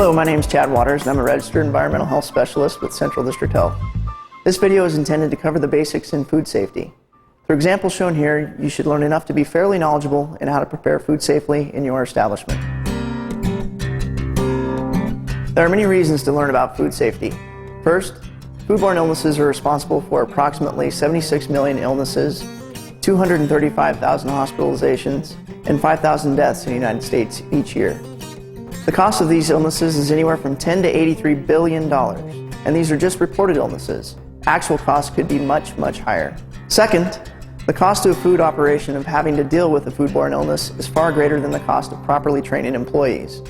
Hello, my name is Chad Waters and I'm a registered environmental health specialist with Central District Health. This video is intended to cover the basics in food safety. Through examples shown here, you should learn enough to be fairly knowledgeable in how to prepare food safely in your establishment. There are many reasons to learn about food safety. First, foodborne illnesses are responsible for approximately 76 million illnesses, 235,000 hospitalizations, and 5,000 deaths in the United States each year. The cost of these illnesses is anywhere from $10 to $83 billion, and these are just reported illnesses. Actual costs could be much, much higher. Second, the cost to a food operation of having to deal with a foodborne illness is far greater than the cost of properly training employees.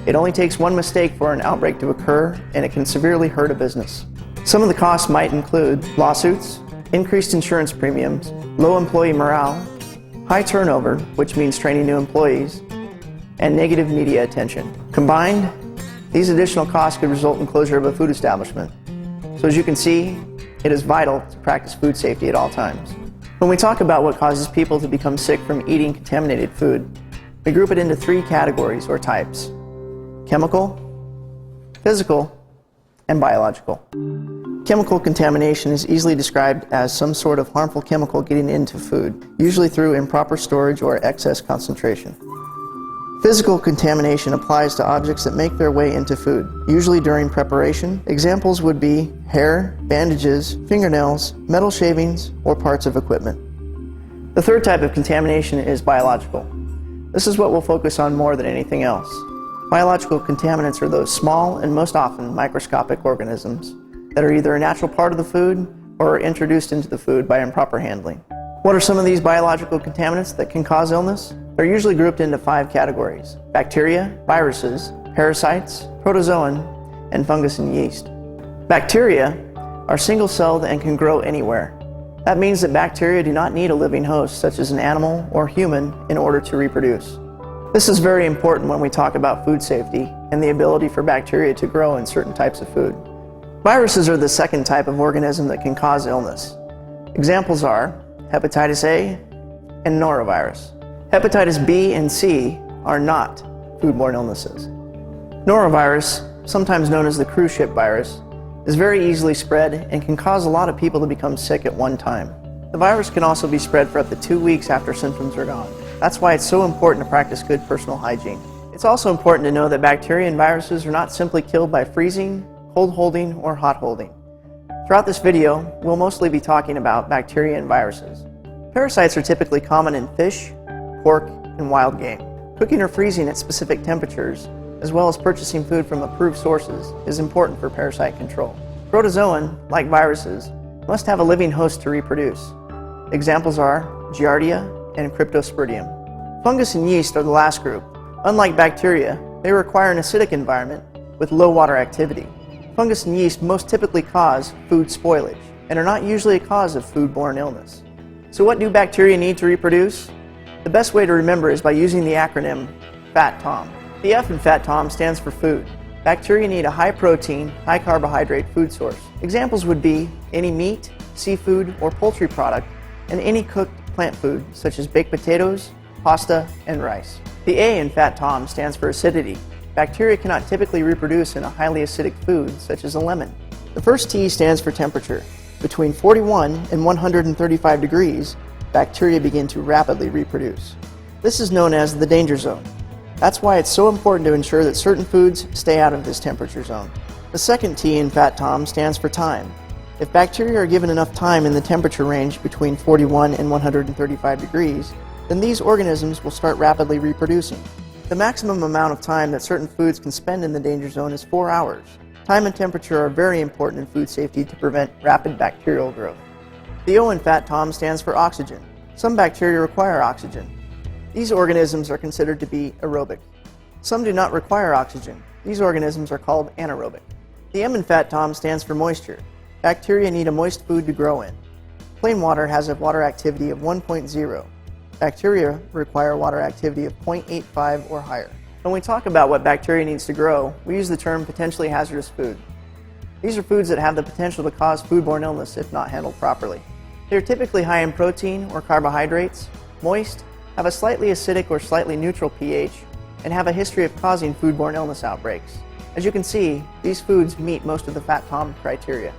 It only takes one mistake for an outbreak to occur, and it can severely hurt a business. Some of the costs might include lawsuits, increased insurance premiums, low employee morale, high turnover, which means training new employees, and negative media attention. Combined, these additional costs could result in closure of a food establishment. So as you can see, it is vital to practice food safety at all times. When we talk about what causes people to become sick from eating contaminated food, we group it into three categories or types: chemical, physical, and biological. Chemical contamination is easily described as some sort of harmful chemical getting into food, usually through improper storage or excess concentration. Physical contamination applies to objects that make their way into food, usually during preparation. Examples would be hair, bandages, fingernails, metal shavings, or parts of equipment. The third type of contamination is biological. This is what we'll focus on more than anything else. Biological contaminants are those small and most often microscopic organisms that are either a natural part of the food or are introduced into the food by improper handling. What are some of these biological contaminants that can cause illness? They're usually grouped into 5 categories: bacteria, viruses, parasites, protozoan, and fungus and yeast. Bacteria are single-celled and can grow anywhere. That means that bacteria do not need a living host, such as an animal or human, in order to reproduce. This is very important when we talk about food safety and the ability for bacteria to grow in certain types of food. Viruses are the second type of organism that can cause illness. Examples are hepatitis A and norovirus. Hepatitis B and C are not foodborne illnesses. Norovirus, sometimes known as the cruise ship virus, is very easily spread and can cause a lot of people to become sick at one time. The virus can also be spread for up to 2 weeks after symptoms are gone. That's why it's so important to practice good personal hygiene. It's also important to know that bacteria and viruses are not simply killed by freezing, cold holding, or hot holding. Throughout this video, we'll mostly be talking about bacteria and viruses. Parasites are typically common in fish, pork, and wild game. Cooking or freezing at specific temperatures, as well as purchasing food from approved sources, is important for parasite control. Protozoan, like viruses, must have a living host to reproduce. Examples are Giardia and Cryptosporidium. Fungus and yeast are the last group. Unlike bacteria, they require an acidic environment with low water activity. Fungus and yeast most typically cause food spoilage and are not usually a cause of foodborne illness. So what do bacteria need to reproduce? The best way to remember is by using the acronym FAT-TOM. The F in FAT-TOM stands for food. Bacteria need a high protein, high carbohydrate food source. Examples would be any meat, seafood, or poultry product, and any cooked plant food such as baked potatoes, pasta, and rice. The A in FAT-TOM stands for acidity. Bacteria cannot typically reproduce in a highly acidic food such as a lemon. The first T stands for temperature. Between 41 and 135 degrees, bacteria begin to rapidly reproduce. This is known as the danger zone. That's why it's so important to ensure that certain foods stay out of this temperature zone. The second T in FAT-TOM stands for time. If bacteria are given enough time in the temperature range between 41 and 135 degrees, then these organisms will start rapidly reproducing. The maximum amount of time that certain foods can spend in the danger zone is 4 hours. Time and temperature are very important in food safety to prevent rapid bacterial growth. The O in FAT-TOM stands for oxygen. Some bacteria require oxygen. These organisms are considered to be aerobic. Some do not require oxygen. These organisms are called anaerobic. The M in FAT-TOM stands for moisture. Bacteria need a moist food to grow in. Plain water has a water activity of 1.0. Bacteria require water activity of 0.85 or higher. When we talk about what bacteria needs to grow, we use the term potentially hazardous food. These are foods that have the potential to cause foodborne illness if not handled properly. They are typically high in protein or carbohydrates, moist, have a slightly acidic or slightly neutral pH, and have a history of causing foodborne illness outbreaks. As you can see, these foods meet most of the FATPOM criteria.